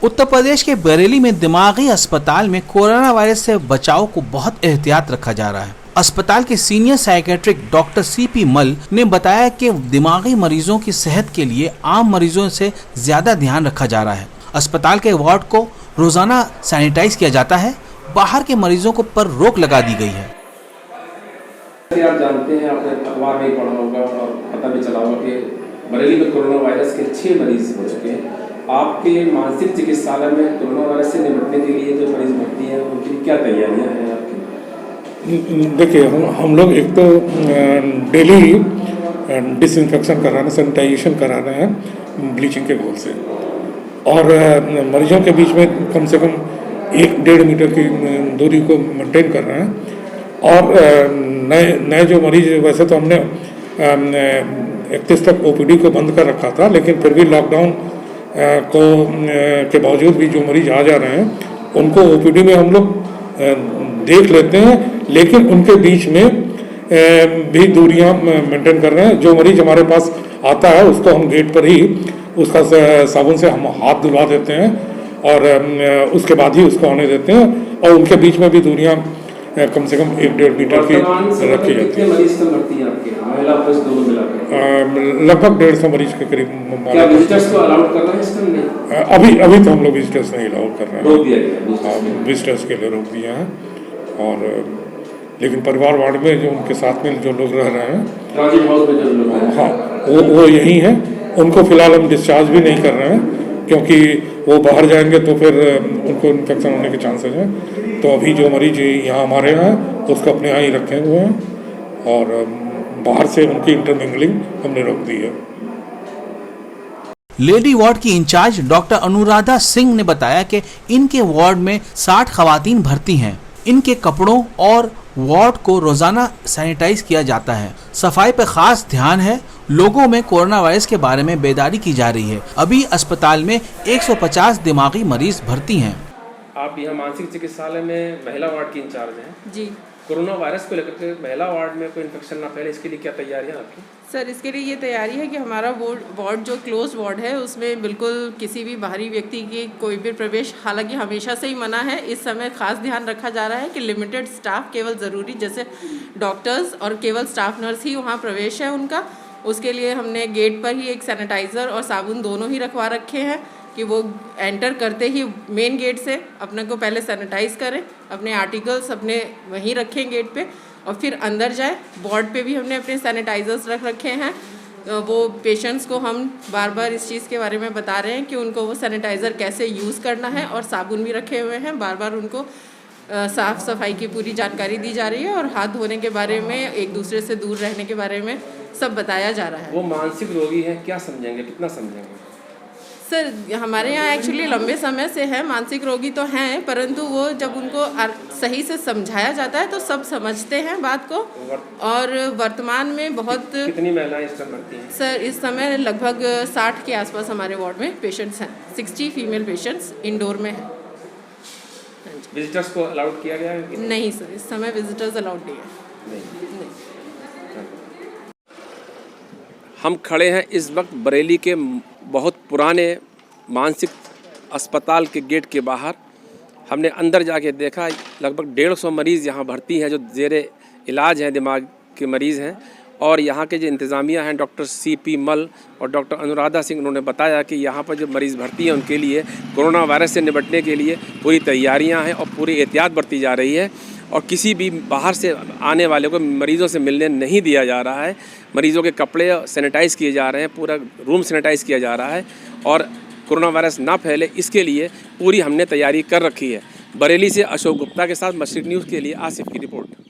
उत्तर प्रदेश के बरेली में दिमागी अस्पताल में कोरोना वायरस से बचाव को बहुत एहतियात रखा जा रहा है। अस्पताल के सीनियर साइकेट्रिक डॉक्टर सीपी मल ने बताया कि दिमागी मरीजों की सेहत के लिए आम मरीजों से ज्यादा ध्यान रखा जा रहा है। अस्पताल के वार्ड को रोजाना सैनिटाइज किया जाता है। बाहर के मरीजों को पर रोक लगा दी गई है। आप जानते हैं, आपने अखबार में पढ़ा होगा और पता भी चला होगा कि बरेली में कोरोना वायरस के 6 मरीज हो चुके हैं। आपके मानसिक चिकित्सालय में कोरोना वायरस से निपटने के लिए जो मरीज भर्ती हैं उनकी क्या तैयारियां हैं आपकी? देखिए, हम लोग एक तो डेली डिसइंफेक्शन करा रहे हैं, सैनिटाइजेशन करा रहे हैं ब्लीचिंग के घोल से, और मरीजों के बीच में कम से कम 1-1.5 मीटर की दूरी को मेंटेन कर रहे हैं। और नए जो मरीज, वैसे तो हमने 31 तक ओपीडी को बंद कर रखा था, लेकिन फिर भी लॉकडाउन के बावजूद भी जो मरीज आ जा रहे हैं उनको ओपीडी में हम लोग देख लेते हैं, लेकिन उनके बीच में भी दूरियां मेंटेन कर रहे हैं। जो मरीज हमारे पास आता है उसको हम गेट पर ही उसका साबुन से हम हाथ धुलवा देते हैं और उसके बाद ही उसको आने देते हैं, और उनके बीच में भी दूरियां कम से कम 1-1.5 मीटर की रखी जाती है। लगभग 150 मरीज के करीब। क्या विजिटर्स को अलाउड कर रहे हैं इस टाइम नहीं? अभी तो हम लोग विजिटर्स नहीं अलाउड कर रहे हैं, विजिटर्स के लिए रोक दिया है। और लेकिन परिवार वार्ड में जो उनके साथ में जो लोग रह रहे हैं, ट्रांजिट हाउस में जो लोग हैं, हाँ, वो यही हैं। उनको फिलहाल हम डिस्चार्ज भी नहीं कर रहे हैं, क्योंकि वो बाहर जाएंगे तो फिर उनको इन्फेक्शन होने के चांसेस हैं। तो अभी जो मरीज यहाँ हमारे यहाँ उसको अपने यहाँ ही रखे हुए हैं, और बाहर से उनकी इंटरमिंगलिंग हमने रोक दी है। लेडी वार्ड की इंचार्ज डॉक्टर अनुराधा सिंह ने बताया कि इनके वार्ड में 60 खवातीन भर्ती हैं। इनके कपड़ों और वार्ड को रोजाना सैनिटाइज किया जाता है। सफाई पर खास ध्यान है। लोगों में कोरोना वायरस के बारे में बेदारी की जा रही है। अभी अस्पताल में 150 दिमागी मरीज भर्ती हैं। आप यहाँ मानसिक चिकित्सालय में महिला वार्ड की इंचार्ज हैं जी। कोरोना वायरस को लेकर के महिला वार्ड में कोई इन्फेक्शन ना फैले, इसके लिए क्या तैयारियां आपकी? सर, इसके लिए ये तैयारी है कि हमारा वार्ड जो क्लोज वार्ड है उसमें बिल्कुल किसी भी बाहरी व्यक्ति की कोई भी प्रवेश, हालांकि हमेशा से ही मना है, इस समय खास ध्यान रखा जा रहा है कि लिमिटेड स्टाफ, केवल ज़रूरी जैसे डॉक्टर्स और केवल स्टाफ नर्स ही वहाँ प्रवेश है उनका। उसके लिए हमने गेट पर ही एक सैनिटाइज़र और साबुन दोनों ही रखवा रखे हैं कि वो एंटर करते ही मेन गेट से अपने को पहले सैनिटाइज करें, अपने आर्टिकल्स अपने वहीं रखें गेट पे, और फिर अंदर जाए। वार्ड पे भी हमने अपने सैनिटाइजर्स रख रखे हैं। वो पेशेंट्स को हम बार बार इस चीज़ के बारे में बता रहे हैं कि उनको वो सैनिटाइज़र कैसे यूज़ करना है, और साबुन भी रखे हुए हैं। बार बार उनको साफ़ सफाई की पूरी जानकारी दी जा रही है, और हाथ धोने के बारे में, एक दूसरे से दूर रहने के बारे में सब बताया जा रहा है। वो मानसिक रोगी हैं, क्या समझेंगे, कितना समझेंगे? सर, हमारे यहाँ एक्चुअली लंबे समय से है, मानसिक रोगी तो हैं, परंतु वो जब उनको सही से समझाया जाता है तो सब समझते हैं बात को। और वर्तमान में बहुत कितनी महिलाएं इस समय भर्ती हैं? सर, इस समय लगभग 60 के आसपास हमारे वार्ड में पेशेंट्स हैं। 60 फीमेल पेशेंट्स इंडोर में हैं। विजिटर्स को अलाउड किया गया है? नहीं सर, इस समय विजिटर्स अलाउड नहीं है। हम खड़े हैं इस वक्त बरेली के बहुत पुराने मानसिक अस्पताल के गेट के बाहर। हमने अंदर जाके देखा, लगभग 150 मरीज़ यहाँ भर्ती हैं जो ज़ेरे इलाज हैं, दिमाग के मरीज़ हैं। और यहाँ के जो इंतज़ामिया हैं, डॉक्टर सीपी मल और डॉक्टर अनुराधा सिंह, उन्होंने बताया कि यहाँ पर जो मरीज़ भर्ती हैं उनके लिए कोरोना वायरस से निपटने के लिए पूरी तैयारियाँ हैं और पूरी एहतियात बरती जा रही है। और किसी भी बाहर से आने वाले को मरीज़ों से मिलने नहीं दिया जा रहा है। मरीज़ों के कपड़े सैनिटाइज़ किए जा रहे हैं, पूरा रूम सैनिटाइज़ किया जा रहा है, और कोरोना वायरस ना फैले इसके लिए पूरी हमने तैयारी कर रखी है। बरेली से अशोक गुप्ता के साथ मशरिक न्यूज़ के लिए आसिफ की रिपोर्ट।